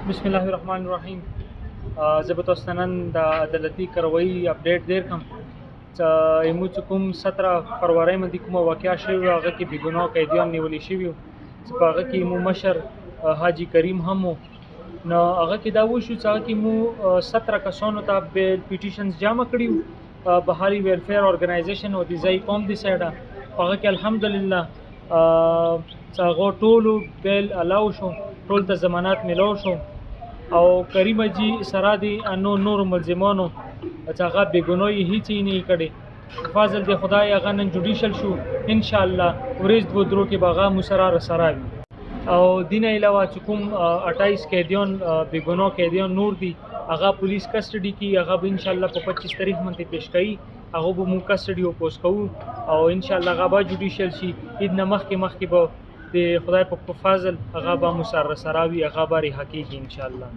بسم الله الرحمن الرحیم. زه به تاسو ته نن د عدالتي کاروایي اپډیټ در کړم چې زموږ کوم 17 فروری باندې کومه واقعه شوې وه، هغه کې بېګناه قیدیان نیولي شوي وو چې په هغه کې مو مشر حاجي کریم هم و. نو هغه کې دا وشو چې هغه کې مو 17 کسانو ته بیل پیټیشنز جمع کړي وو بهاري ویلفیر ارګنایزیشن او د ځایي قوم د سایډه. په هغه کې الحمدلله چې هغه ټولو بیل الاو شو، ټول ته ضمانات میلاو شو او کریم جی سره د نور ملزمانو چې هغه بېګناه هیڅ یې نه کړی. فضل د خدای هغه نن جوډیشل شو، انشاءالله ورځ دوه درو کې به هغه مو سره رسره وي. او دین علاوه چې کوم 28 قیدیان بېګناه قیدیان نور دي هغه پولیس کسټډي کې، هغه به انشاءالله په 25 تاریخ باندې پیش کوي، هغه به مو کسټډي او پوسټ کوو او انشاءالله هغه به جوډیشل شي. عید نه مخکې به د خدای په فضل هغه به مو سره رسره وي، هغه به رها کېږي انشاءالله.